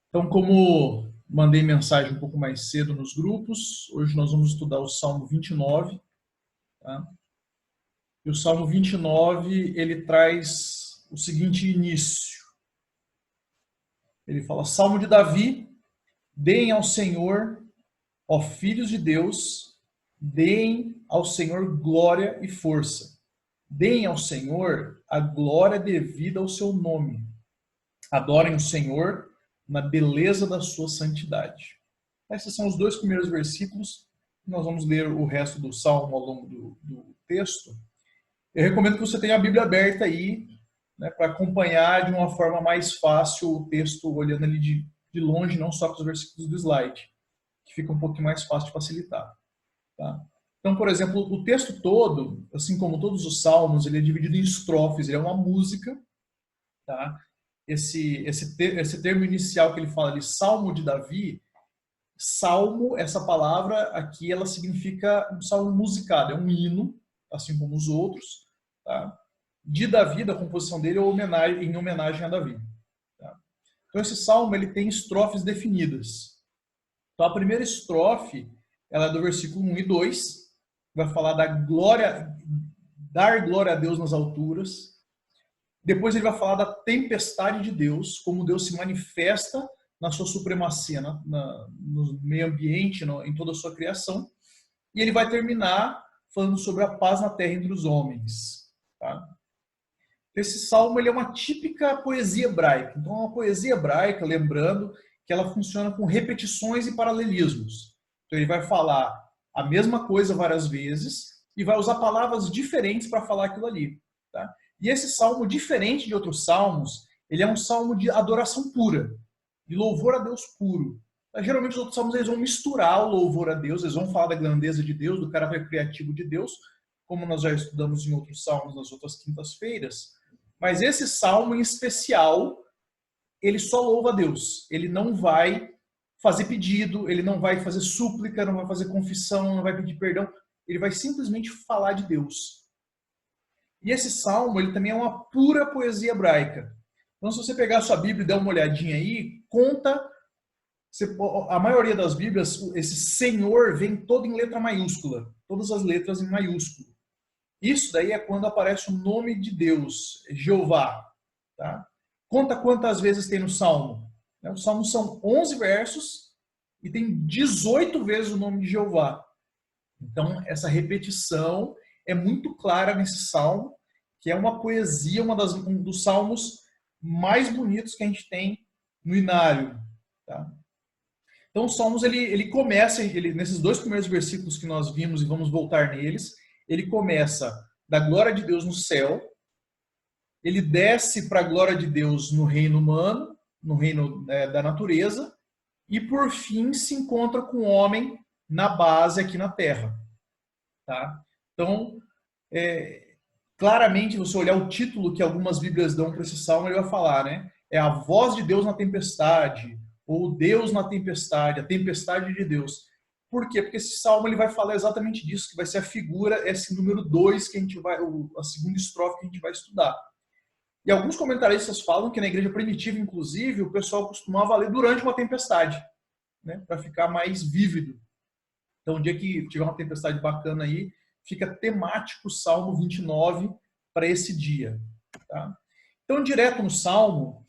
Então, como mandei mensagem um pouco mais cedo nos grupos, hoje nós vamos estudar o Salmo 29. Tá? E o Salmo 29, ele traz o seguinte início. Ele fala, Salmo de Davi, deem ao Senhor, ó filhos de Deus, deem ao Senhor glória e força. Deem ao Senhor a glória devida ao seu nome. Adorem o Senhor na beleza da sua santidade. Esses são os dois primeiros versículos. Nós vamos ler o resto do Salmo ao longo do texto. Eu recomendo que você tenha a Bíblia aberta aí, né, para acompanhar de uma forma mais fácil o texto, olhando ali de longe, não só com os versículos do slide, que fica um pouquinho mais fácil de facilitar. Tá? Então, por exemplo, o texto todo, assim como todos os salmos, ele é dividido em estrofes, ele é uma música. Tá? Esse termo inicial que ele fala ali, Salmo de Davi, salmo, essa palavra aqui, ela significa um salmo musicado, é um hino, assim como os outros, tá? De Davi, da composição dele, em homenagem a Davi. Tá? Então esse salmo ele tem estrofes definidas. Então a primeira estrofe, ela é do versículo 1 e 2, vai falar da glória, dar glória a Deus nas alturas. Depois ele vai falar da tempestade de Deus, como Deus se manifesta na sua supremacia, no meio ambiente, em toda a sua criação. E ele vai terminar falando sobre a paz na terra entre os homens. Tá? Esse salmo ele é uma típica poesia hebraica. Então, é uma poesia hebraica, lembrando que ela funciona com repetições e paralelismos. Então, ele vai falar a mesma coisa várias vezes e vai usar palavras diferentes para falar aquilo ali. Tá? E esse salmo, diferente de outros salmos, ele é um salmo de adoração pura, de louvor a Deus puro. Geralmente os outros salmos eles vão misturar o louvor a Deus, eles vão falar da grandeza de Deus, do caráter criativo de Deus, como nós já estudamos em outros salmos nas outras quintas-feiras. Mas esse salmo em especial, ele só louva a Deus. Ele não vai fazer pedido, ele não vai fazer súplica, não vai fazer confissão, não vai pedir perdão. Ele vai simplesmente falar de Deus. E esse salmo, ele também é uma pura poesia hebraica. Então, se você pegar a sua Bíblia e dar uma olhadinha aí, conta. A maioria das Bíblias, esse Senhor vem todo em letra maiúscula. Todas as letras em maiúsculo. Isso daí é quando aparece o nome de Deus, Jeová. Tá? Conta quantas vezes tem no Salmo. O Salmo são 11 versos e tem 18 vezes o nome de Jeová. Então, essa repetição é muito clara nesse salmo, que é uma poesia, um dos salmos mais bonitos que a gente tem no Inário. Tá? Então, os salmos, ele começa, nesses dois primeiros versículos que nós vimos e vamos voltar neles, ele começa da glória de Deus no céu, ele desce para a glória de Deus no reino humano, no reino da natureza, e por fim se encontra com o homem na base aqui na terra. Tá? Então, claramente, você olhar o título que algumas Bíblias dão para esse salmo, ele vai falar, né? É a voz de Deus na tempestade, ou Deus na tempestade, a tempestade de Deus. Por quê? Porque esse salmo ele vai falar exatamente disso, que vai ser a figura, esse número 2, que a gente vai, a segunda estrofe que a gente vai estudar. E alguns comentaristas falam que na igreja primitiva, inclusive, o pessoal costumava ler durante uma tempestade, né? Para ficar mais vívido. Então, o dia que tiver uma tempestade bacana aí, fica temático o Salmo 29 para esse dia. Tá? Então, direto no Salmo,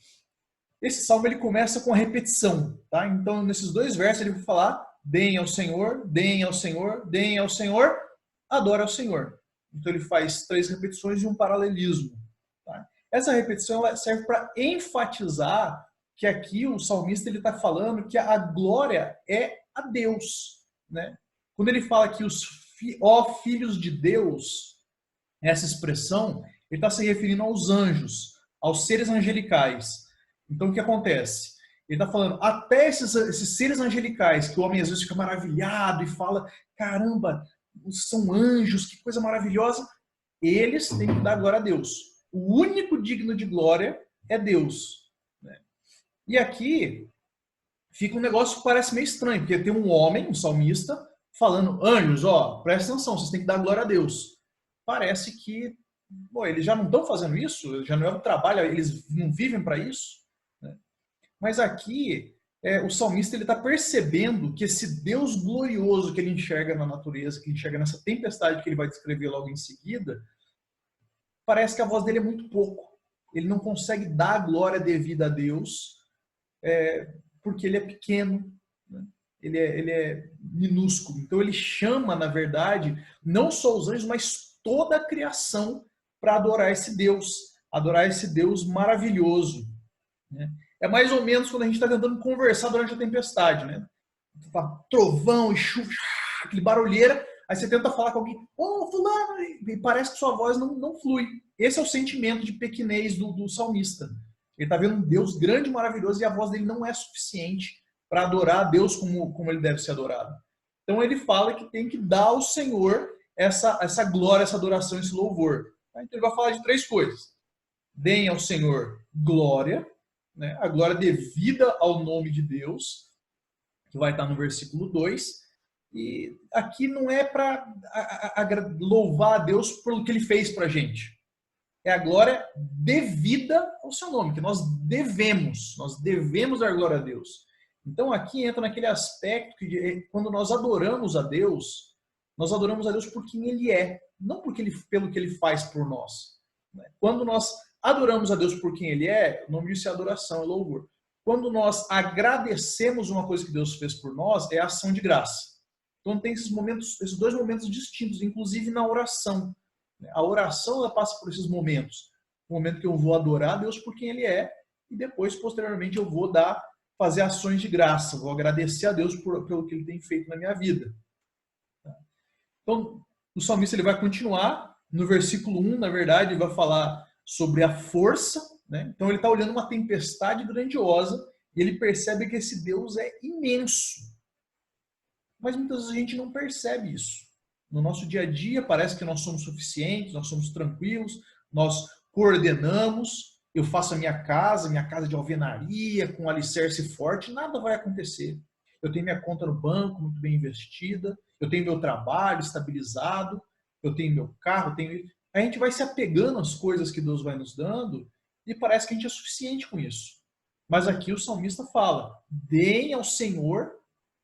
esse Salmo ele começa com a repetição. Tá? Então, nesses dois versos, ele vai falar: deem ao Senhor, deem ao Senhor, deem ao Senhor, adora ao Senhor. Então, ele faz 3 repetições e um paralelismo. Tá? Essa repetição ela serve para enfatizar que aqui o salmista está falando que a glória é a Deus. Né? Quando ele fala que ó filhos de Deus, essa expressão, ele está se referindo aos anjos, aos seres angelicais. Então, o que acontece? Ele está falando, até esses seres angelicais, que o homem às vezes fica maravilhado e fala, caramba, são anjos, que coisa maravilhosa, eles têm que dar glória a Deus. O único digno de glória é Deus. Né? E aqui fica um negócio que parece meio estranho, porque tem um homem, um salmista, falando, anjos, ó, presta atenção, vocês têm que dar glória a Deus. Parece que, eles já não estão fazendo isso, já não é o trabalho, eles não vivem para isso. Né? Mas aqui, o salmista ele está percebendo que esse Deus glorioso que ele enxerga na natureza, que ele enxerga nessa tempestade que ele vai descrever logo em seguida, parece que a voz dele é muito pouco. Ele não consegue dar a glória devida a Deus, porque ele é pequeno, né? Ele é minúsculo. Então ele chama, na verdade, não só os anjos, mas toda a criação para adorar esse Deus maravilhoso, né? É mais ou menos quando a gente está tentando conversar durante a tempestade, né? Trovão e chuva, aquele barulheira, aí você tenta falar com alguém, ô fulano, e parece que sua voz não flui. Esse é o sentimento de pequenez do salmista. Ele está vendo um Deus grande e maravilhoso e a voz dele não é suficiente para adorar a Deus como ele deve ser adorado. Então ele fala que tem que dar ao Senhor essa glória, essa adoração, esse louvor. Então ele vai falar de 3 coisas. Deem ao Senhor glória, né? A glória devida ao nome de Deus, que vai estar no versículo 2. E aqui não é para louvar a Deus pelo que ele fez para a gente. É a glória devida ao seu nome, que nós devemos dar glória a Deus. Então aqui entra naquele aspecto que quando nós adoramos a Deus por quem ele é, não pelo que ele faz por nós. Quando nós adoramos a Deus por quem ele é, o nome disso é adoração, é louvor. Quando nós agradecemos uma coisa que Deus fez por nós, é ação de graça. Então tem esses 2 momentos distintos, inclusive na oração. A oração ela passa por esses momentos. O momento que eu vou adorar a Deus por quem ele é, e depois, posteriormente, eu vou fazer ações de graça, vou agradecer a Deus pelo que ele tem feito na minha vida. Então, o salmista ele vai continuar. No versículo 1, na verdade, ele vai falar sobre a força, né? Então ele está olhando uma tempestade grandiosa e ele percebe que esse Deus é imenso. Mas muitas vezes a gente não percebe isso. No nosso dia a dia parece que nós somos suficientes, nós somos tranquilos, nós coordenamos, eu faço a minha casa de alvenaria, com um alicerce forte, nada vai acontecer. Eu tenho minha conta no banco muito bem investida, eu tenho meu trabalho estabilizado, eu tenho meu carro, a gente vai se apegando às coisas que Deus vai nos dando e parece que a gente é suficiente com isso. Mas aqui o salmista fala, deem ao Senhor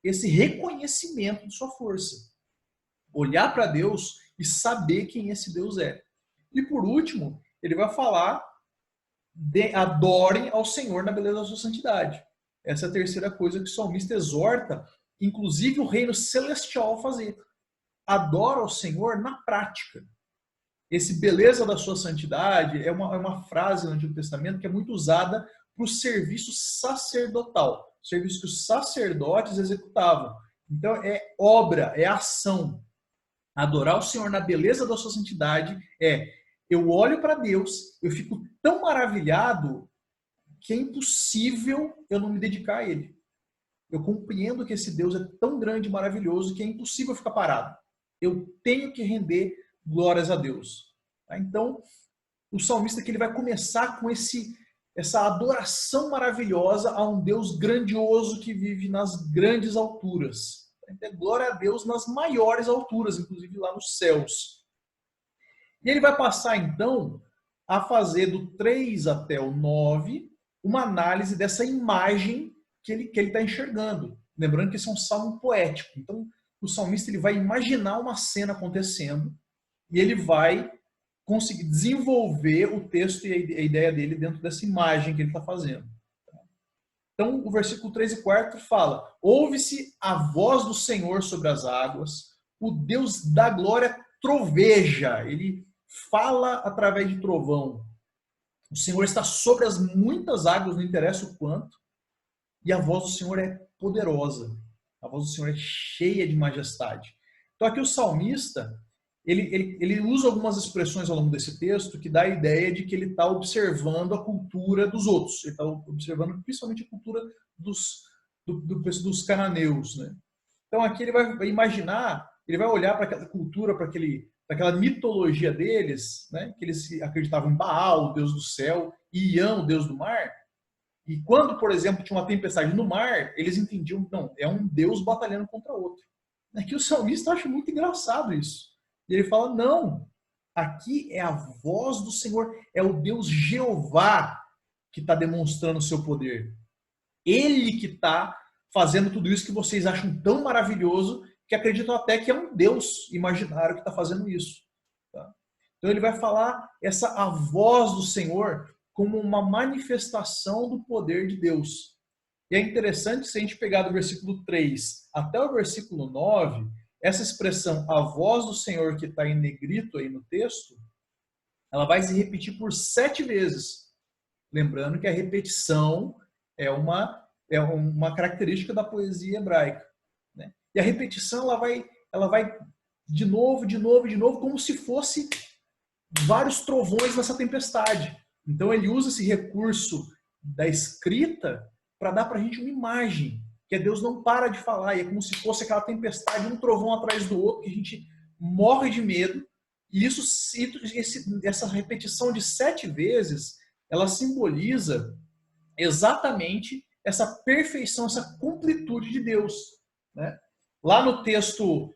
esse reconhecimento de sua força. Olhar para Deus e saber quem esse Deus é. E por último, ele vai falar, adorem ao Senhor na beleza da sua santidade. Essa é a terceira coisa que o salmista exorta, inclusive o reino celestial a fazer. Adora ao Senhor na prática. Esse beleza da sua santidade é uma frase no Antigo Testamento que é muito usada para o serviço sacerdotal, serviço que os sacerdotes executavam. Então é obra, é ação. Adorar o Senhor na beleza da sua santidade eu olho para Deus, eu fico tão maravilhado que é impossível eu não me dedicar a Ele. Eu compreendo que esse Deus é tão grande e maravilhoso que é impossível ficar parado. Eu tenho que render glórias a Deus. Então, o salmista aqui ele vai começar com essa adoração maravilhosa a um Deus grandioso que vive nas grandes alturas. Glória a Deus nas maiores alturas, inclusive lá nos céus. E ele vai passar, então, a fazer do 3 até o 9 uma análise dessa imagem que ele está enxergando. Lembrando que esse é um salmo poético. Então, o salmista ele vai imaginar uma cena acontecendo e ele vai conseguir desenvolver o texto e a ideia dele dentro dessa imagem que ele está fazendo. Então, o versículo 3 e 4 fala: ouve-se a voz do Senhor sobre as águas, o Deus da glória troveja, ele fala através de trovão. O Senhor está sobre as muitas águas, não interessa o quanto, e a voz do Senhor é poderosa. A voz do Senhor é cheia de majestade. Então aqui o salmista, ele usa algumas expressões ao longo desse texto que dá a ideia de que ele está observando a cultura dos outros. Ele está observando principalmente a cultura dos cananeus, né? Então aqui ele vai imaginar, ele vai olhar para aquela cultura, para aquela mitologia deles, né? Que eles acreditavam em Baal, o deus do céu, e Iã, o deus do mar. E quando, por exemplo, tinha uma tempestade no mar, eles entendiam, não, é um Deus batalhando contra outro. Aqui o salmista acha muito engraçado isso. E ele fala, não, aqui é a voz do Senhor, é o Deus Jeová que está demonstrando o seu poder. Ele que está fazendo tudo isso que vocês acham tão maravilhoso, que acreditam até que é um Deus imaginário que está fazendo isso. Tá? Então ele vai falar a voz do Senhor como uma manifestação do poder de Deus. E é interessante, se a gente pegar do versículo 3 até o versículo 9, essa expressão, a voz do Senhor, que está em negrito aí no texto, ela vai se repetir por 7 vezes. Lembrando que a repetição é uma característica da poesia hebraica. Né? E a repetição ela vai de novo, como se fosse vários trovões nessa tempestade. Então ele usa esse recurso da escrita para dar para a gente uma imagem, que Deus não para de falar, e é como se fosse aquela tempestade, um trovão atrás do outro, que a gente morre de medo, e essa repetição de 7 vezes, ela simboliza exatamente essa perfeição, essa completude de Deus. Né? Lá no texto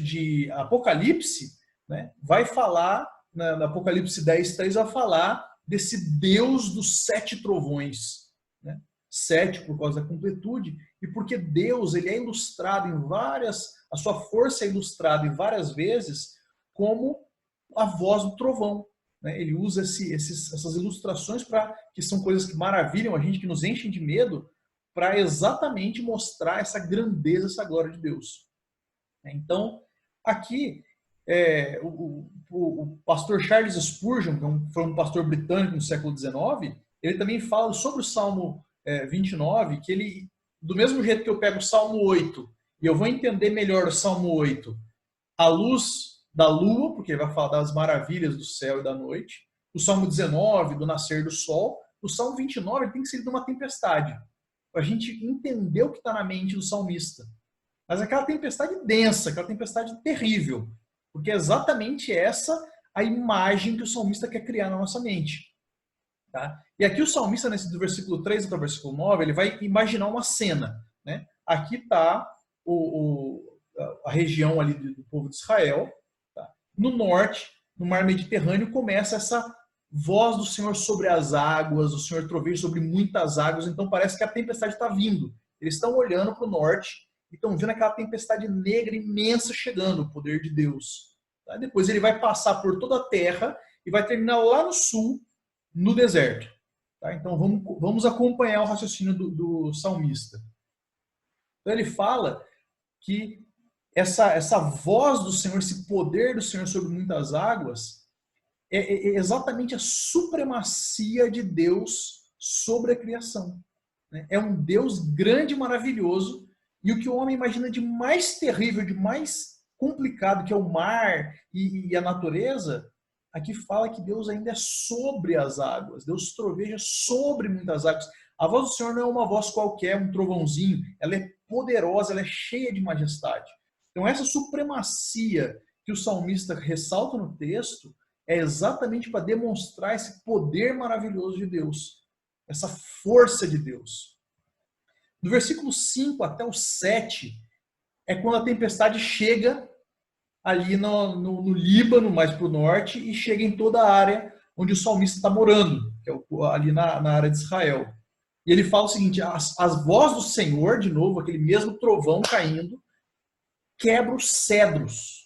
de Apocalipse, né, vai falar, no Apocalipse 10:3, vai falar desse Deus dos 7 trovões. Né? 7 por causa da completude, e porque Deus ele é ilustrado em várias, a sua força é ilustrada em várias vezes como a voz do trovão. Né? Ele usa essas ilustrações que são coisas que maravilham a gente, que nos enchem de medo, para exatamente mostrar essa grandeza, essa glória de Deus. Então, aqui, o pastor Charles Spurgeon, que foi um pastor britânico no século XIX, ele também fala sobre o Salmo 29, que ele, do mesmo jeito que eu pego o Salmo 8, e eu vou entender melhor o Salmo 8 à luz da lua, porque ele vai falar das maravilhas do céu e da noite, o Salmo 19, do nascer do sol, o Salmo 29 ele tem que ser de uma tempestade, para a gente entender o que está na mente do salmista. Mas aquela tempestade densa, aquela tempestade terrível, porque é exatamente essa a imagem que o salmista quer criar na nossa mente. Tá? E aqui o salmista, do versículo 3 até o versículo 9, ele vai imaginar uma cena. Né? Aqui está a região ali do povo de Israel. Tá? No norte, no mar Mediterrâneo, começa essa voz do Senhor sobre as águas, o Senhor troveja sobre muitas águas, então parece que a tempestade está vindo. Eles estão olhando para o norte e estão vendo aquela tempestade negra imensa chegando, o poder de Deus. Tá? Depois ele vai passar por toda a terra e vai terminar lá no sul, no deserto. Tá? Então vamos acompanhar o raciocínio do salmista. Então ele fala que essa voz do Senhor, esse poder do Senhor sobre muitas águas, é exatamente a supremacia de Deus sobre a criação. É um Deus grande e maravilhoso, e o que o homem imagina de mais terrível, de mais complicado, que é o mar e a natureza, aqui fala que Deus ainda é sobre as águas, Deus troveja sobre muitas águas. A voz do Senhor não é uma voz qualquer, um trovãozinho, ela é poderosa, ela é cheia de majestade. Então essa supremacia que o salmista ressalta no texto é exatamente para demonstrar esse poder maravilhoso de Deus, essa força de Deus. Do versículo 5 até o 7 é quando a tempestade chega ali no Líbano, mais para o norte, e chega em toda a área onde o salmista está morando, que é ali na área de Israel. E ele fala o seguinte: as vozes do Senhor, de novo, aquele mesmo trovão caindo, quebra os cedros,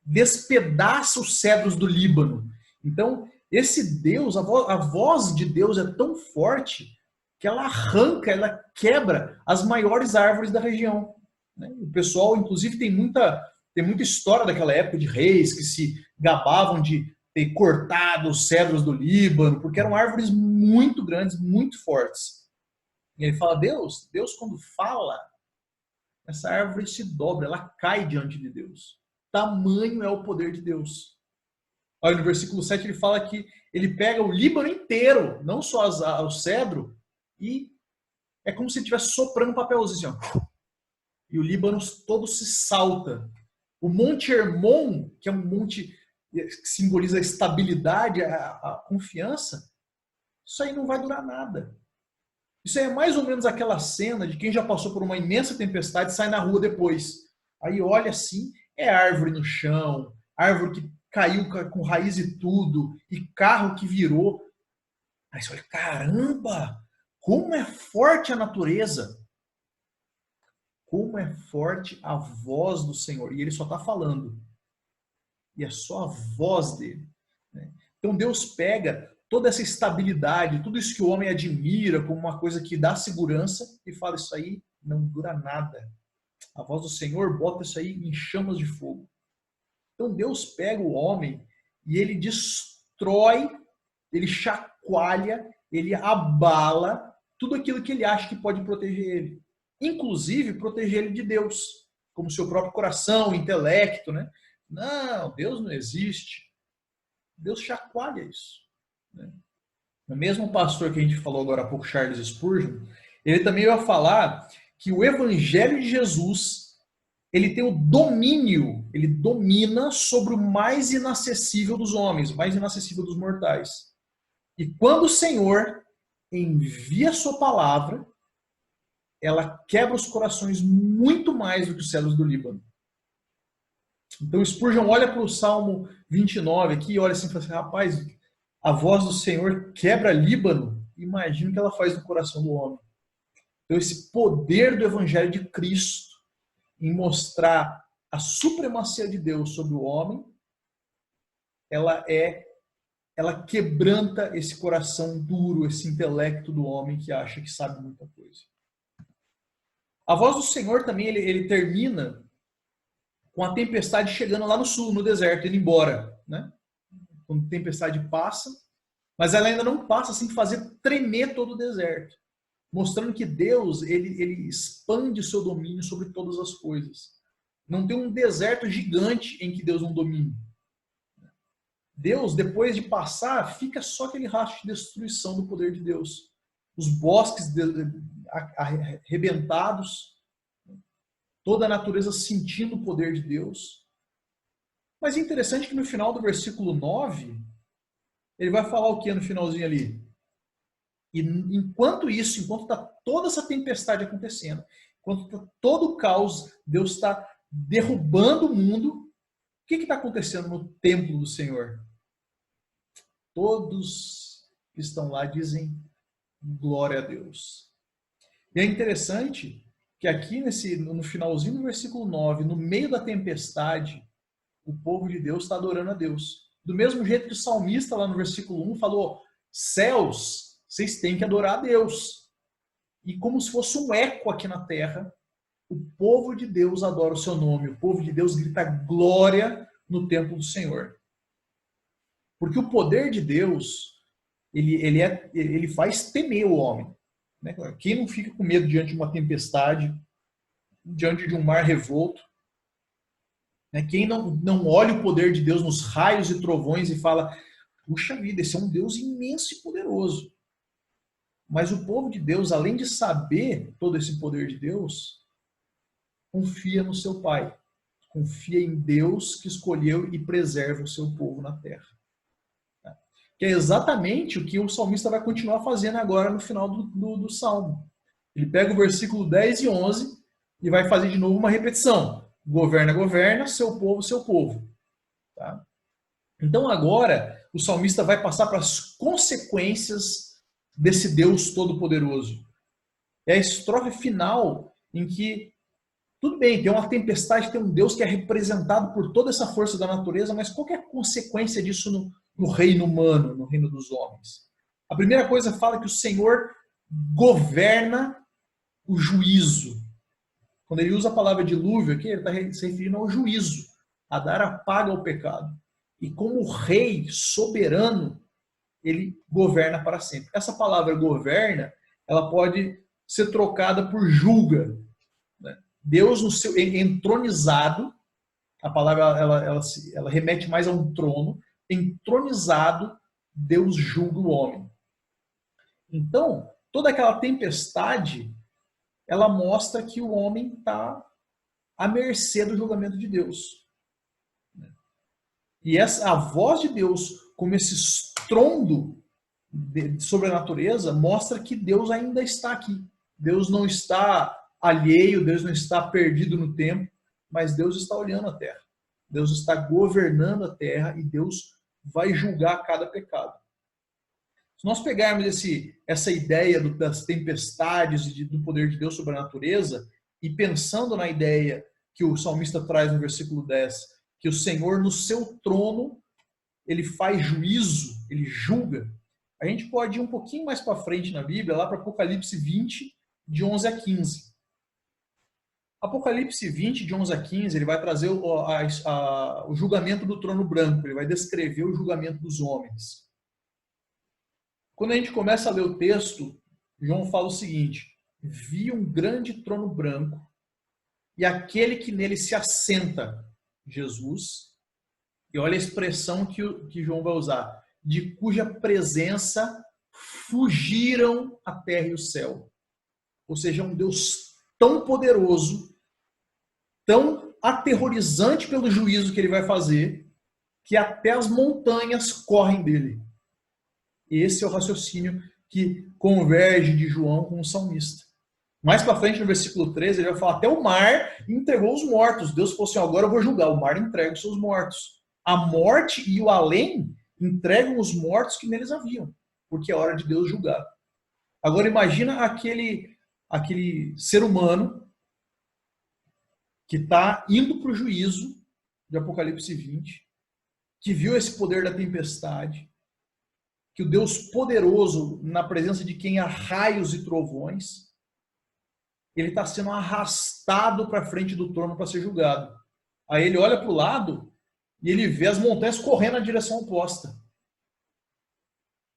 despedaça os cedros do Líbano. Então, esse Deus, a voz de Deus é tão forte que ela arranca, ela quebra as maiores árvores da região. O pessoal, inclusive, tem muita história daquela época de reis que se gabavam de ter cortado os cedros do Líbano, porque eram árvores muito grandes, muito fortes. E ele fala, Deus quando fala, essa árvore se dobra, ela cai diante de Deus. Tamanho é o poder de Deus. Olha, no versículo 7 ele fala que ele pega o Líbano inteiro, não só o cedro, e é como se ele estivesse soprando um papelzinho, assim, ó. E o Líbano todo se salta. O Monte Hermon, que é um monte que simboliza a estabilidade, a confiança, isso aí não vai durar nada. Isso aí é mais ou menos aquela cena de quem já passou por uma imensa tempestade e sai na rua depois. Aí olha assim, é árvore no chão, árvore que caiu com raiz e tudo, e carro que virou. Aí você olha, caramba, como é forte a natureza, como é forte a voz do Senhor. E ele só está falando. E é só a voz dele. Né? Então Deus pega toda essa estabilidade, tudo isso que o homem admira como uma coisa que dá segurança e fala, isso aí não dura nada. A voz do Senhor bota isso aí em chamas de fogo. Então Deus pega o homem e ele destrói, ele chacoalha, ele abala tudo aquilo que ele acha que pode proteger ele. Inclusive proteger ele de Deus, como seu próprio coração, intelecto, né? Não, Deus não existe. Deus chacoalha isso. Né? O mesmo pastor que a gente falou agora há pouco, Charles Spurgeon, ele também vai falar que o evangelho de Jesus, ele tem o domínio, ele domina sobre o mais inacessível dos homens, o mais inacessível dos mortais. E quando o Senhor envia a sua palavra, ela quebra os corações muito mais do que os cedros do Líbano. Então Spurgeon olha para o Salmo 29 aqui e olha assim e fala assim, rapaz, a voz do Senhor quebra Líbano, imagina o que ela faz no coração do homem. Então esse poder do Evangelho de Cristo em mostrar a supremacia de Deus sobre o homem, ela quebranta esse coração duro, esse intelecto do homem que acha que sabe muita coisa. A voz do Senhor também, ele termina com a tempestade chegando lá no sul, no deserto, indo embora. Né? Quando a tempestade passa, mas ela ainda não passa sem fazer tremer todo o deserto. Mostrando que Deus, ele expande o seu domínio sobre todas as coisas. Não tem um deserto gigante em que Deus não domine. Deus, depois de passar, fica só aquele rastro de destruição do poder de Deus. Os bosques arrebentados, toda a natureza sentindo o poder de Deus. Mas é interessante que no final do versículo 9, ele vai falar o que no finalzinho ali? E enquanto isso, enquanto está toda essa tempestade acontecendo, enquanto está todo o caos, Deus está derrubando o mundo, o que está acontecendo no templo do Senhor? Todos que estão lá dizem glória a Deus. E é interessante que aqui no finalzinho do versículo 9, no meio da tempestade, o povo de Deus está adorando a Deus. Do mesmo jeito que o salmista lá no versículo 1 falou, céus, vocês têm que adorar a Deus. E como se fosse um eco aqui na terra, o povo de Deus adora o seu nome, o povo de Deus grita glória no templo do Senhor. Porque o poder de Deus, ele faz temer o homem. Né? Quem não fica com medo diante de uma tempestade, diante de um mar revolto? Né? Quem não olha o poder de Deus nos raios e trovões e fala, puxa vida, esse é um Deus imenso e poderoso. Mas o povo de Deus, além de saber todo esse poder de Deus, confia no seu Pai. Confia em Deus que escolheu e preserva o seu povo na terra. Que é exatamente o que o salmista vai continuar fazendo agora no final do Salmo. Ele pega o versículo 10 e 11 e vai fazer de novo uma repetição. Governa, governa, seu povo, seu povo. Tá? Então agora o salmista vai passar para as consequências desse Deus Todo-Poderoso. É a estrofe final em que, tudo bem, tem uma tempestade, tem um Deus que é representado por toda essa força da natureza, mas qual que é a consequência disso no reino humano, no reino dos homens? A primeira coisa fala que o Senhor governa o juízo. Quando ele usa a palavra dilúvio aqui, ele está se referindo ao juízo, a dar a paga ao pecado. E como rei soberano, ele governa para sempre. Essa palavra governa, ela pode ser trocada por julga. Né? Deus no seu entronizado, a palavra ela remete mais a um trono, entronizado, Deus julga o homem. Então, toda aquela tempestade, ela mostra que o homem está à mercê do julgamento de Deus. E a voz de Deus, como esse estrondo sobre a natureza, mostra que Deus ainda está aqui. Deus não está alheio, Deus não está perdido no tempo, mas Deus está olhando a terra. Deus está governando a terra e Deus vai julgar cada pecado. Se nós pegarmos essa ideia das tempestades e do poder de Deus sobre a natureza, e pensando na ideia que o salmista traz no versículo 10, que o Senhor no seu trono, ele faz juízo, ele julga, a gente pode ir um pouquinho mais para frente na Bíblia, lá para Apocalipse 20, de 11 a 15. Apocalipse 20, de 11 a 15, ele vai trazer o julgamento do trono branco, ele vai descrever o julgamento dos homens. Quando a gente começa a ler o texto, João fala o seguinte: vi um grande trono branco e aquele que nele se assenta, Jesus, e olha a expressão que João vai usar, de cuja presença fugiram a terra e o céu. Ou seja, um Deus tão poderoso, tão aterrorizante pelo juízo que ele vai fazer, que até as montanhas correm dele. Esse é o raciocínio que converge de João com o salmista. Mais para frente, no versículo 13, ele vai falar: até o mar entregou os mortos. Deus falou assim: agora eu vou julgar. O mar entrega os seus mortos. A morte e o além entregam os mortos que neles haviam, porque é hora de Deus julgar. Agora imagina aquele ser humano que está indo para o juízo de Apocalipse 20, que viu esse poder da tempestade, que o Deus poderoso, na presença de quem há raios e trovões, ele está sendo arrastado para frente do trono para ser julgado. Aí ele olha para o lado e ele vê as montanhas correndo na direção oposta.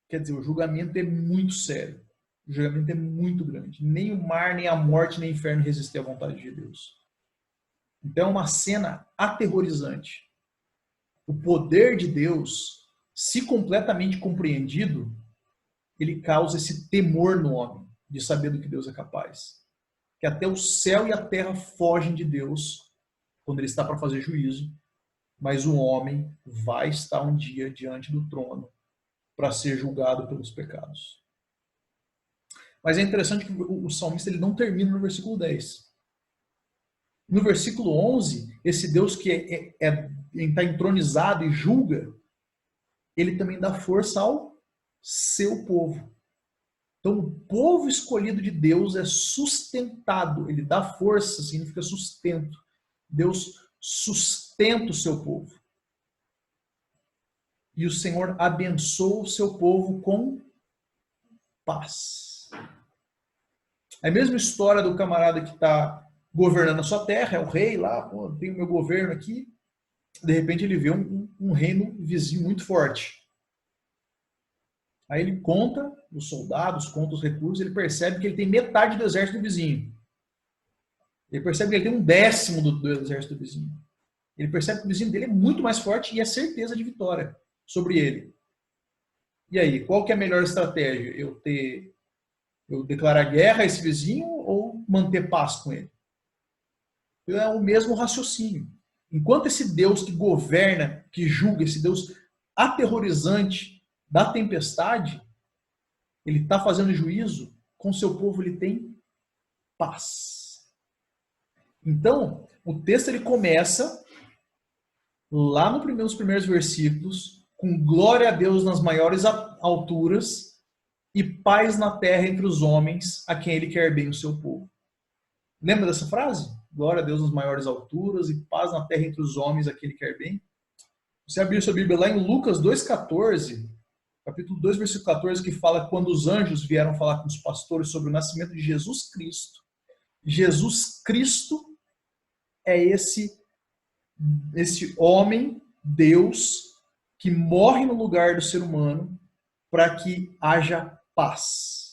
Quer dizer, o julgamento é muito sério. O julgamento é muito grande. Nem o mar, nem a morte, nem o inferno resistem à vontade de Deus. Então é uma cena aterrorizante. O poder de Deus, se completamente compreendido, ele causa esse temor no homem, de saber do que Deus é capaz. Que até o céu e a terra fogem de Deus quando ele está para fazer juízo, mas o homem vai estar um dia diante do trono para ser julgado pelos pecados. Mas é interessante que o salmista ele não termina no versículo 10. No versículo 11, esse Deus que está entronizado e julga, ele também dá força ao seu povo. Então, o povo escolhido de Deus é sustentado. Ele dá força, significa sustento. Deus sustenta o seu povo. E o Senhor abençoa o seu povo com paz. É a mesma história do camarada que está governando a sua terra, é o rei lá, tem o meu governo aqui. De repente ele vê um reino vizinho muito forte. Aí ele conta os soldados, conta os recursos, ele percebe que ele tem metade do exército do vizinho. Ele percebe que ele tem 1/10 do exército do vizinho. Ele percebe que o vizinho dele é muito mais forte e é certeza de vitória sobre ele. E aí, qual que é a melhor estratégia? Eu declarar guerra a esse vizinho ou manter paz com ele? É o mesmo raciocínio. Enquanto esse Deus que governa, que julga, esse Deus aterrorizante da tempestade, ele está fazendo juízo, com seu povo ele tem paz. Então, o texto ele começa lá nos primeiros versículos, com glória a Deus nas maiores alturas e paz na terra entre os homens a quem ele quer bem o seu povo. Lembra dessa frase? Glória a Deus nas maiores alturas e paz na terra entre os homens a quem ele quer bem. Você abriu sua Bíblia lá em Lucas 2,14, capítulo 2, versículo 14, que fala quando os anjos vieram falar com os pastores sobre o nascimento de Jesus Cristo. Jesus Cristo é esse homem, Deus, que morre no lugar do ser humano para que haja paz.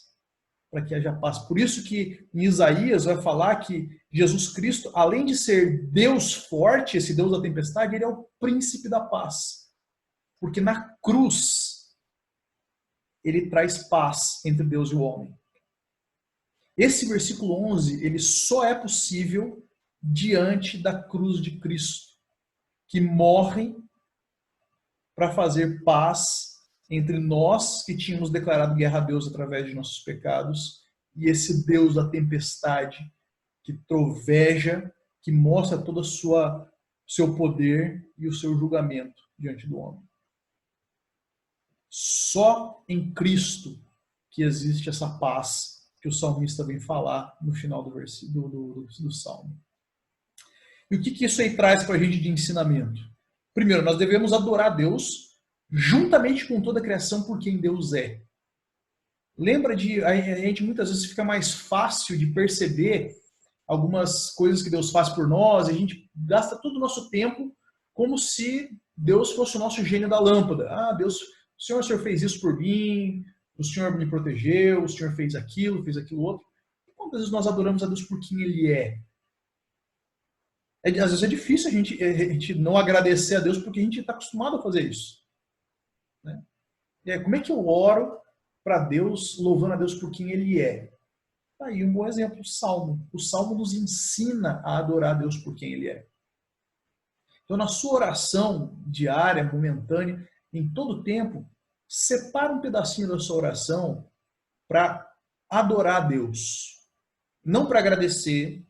Para que haja paz. Por isso que em Isaías vai falar que Jesus Cristo, além de ser Deus forte, esse Deus da tempestade, ele é o príncipe da paz. Porque na cruz, ele traz paz entre Deus e o homem. Esse versículo 11, ele só é possível diante da cruz de Cristo, que morre para fazer paz entre nós que tínhamos declarado guerra a Deus através de nossos pecados e esse Deus da tempestade que troveja, que mostra todo o seu poder e o seu julgamento diante do homem. Só em Cristo que existe essa paz que o salmista vem falar no final do Salmo. E o que isso aí traz para a gente de ensinamento? Primeiro, nós devemos adorar a Deus juntamente com toda a criação por quem Deus é. Lembra de... A gente muitas vezes fica mais fácil de perceber algumas coisas que Deus faz por nós, e a gente gasta todo o nosso tempo como se Deus fosse o nosso gênio da lâmpada. Ah, Deus, o Senhor fez isso por mim, o Senhor me protegeu, o Senhor fez aquilo outro. E quantas vezes nós adoramos a Deus por quem Ele é? Às vezes é difícil a gente não agradecer a Deus porque a gente está acostumado a fazer isso. Né? Como é que eu oro para Deus, louvando a Deus por quem Ele é? Tá aí um bom exemplo, o Salmo. O Salmo nos ensina a adorar a Deus por quem Ele é. Então, na sua oração diária, momentânea, em todo o tempo, separa um pedacinho da sua oração para adorar a Deus. Não para agradecer,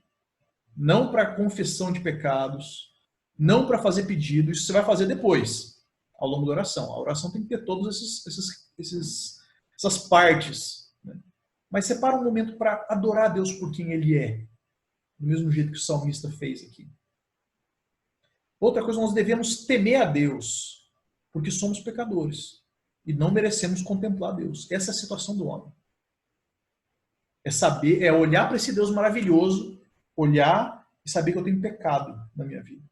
não para confissão de pecados, não para fazer pedido. Isso você vai fazer depois, ao longo da oração. A oração tem que ter todas essas partes. Né? Mas separa um momento para adorar a Deus por quem Ele é. Do mesmo jeito que o salmista fez aqui. Outra coisa, nós devemos temer a Deus, porque somos pecadores e não merecemos contemplar Deus. Essa é a situação do homem. É olhar para esse Deus maravilhoso, olhar e saber que eu tenho pecado na minha vida.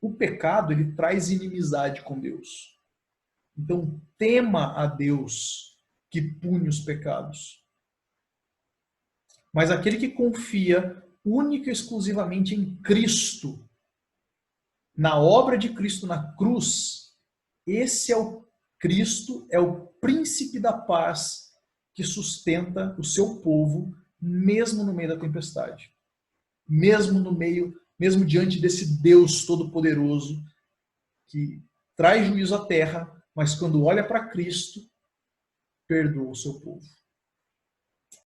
O pecado, ele traz inimizade com Deus. Então, tema a Deus que pune os pecados. Mas aquele que confia única e exclusivamente em Cristo, na obra de Cristo na cruz, esse é o Cristo, é o príncipe da paz que sustenta o seu povo, mesmo no meio da tempestade. Mesmo diante desse Deus todo-poderoso que traz juízo à terra, mas quando olha para Cristo, perdoa o seu povo.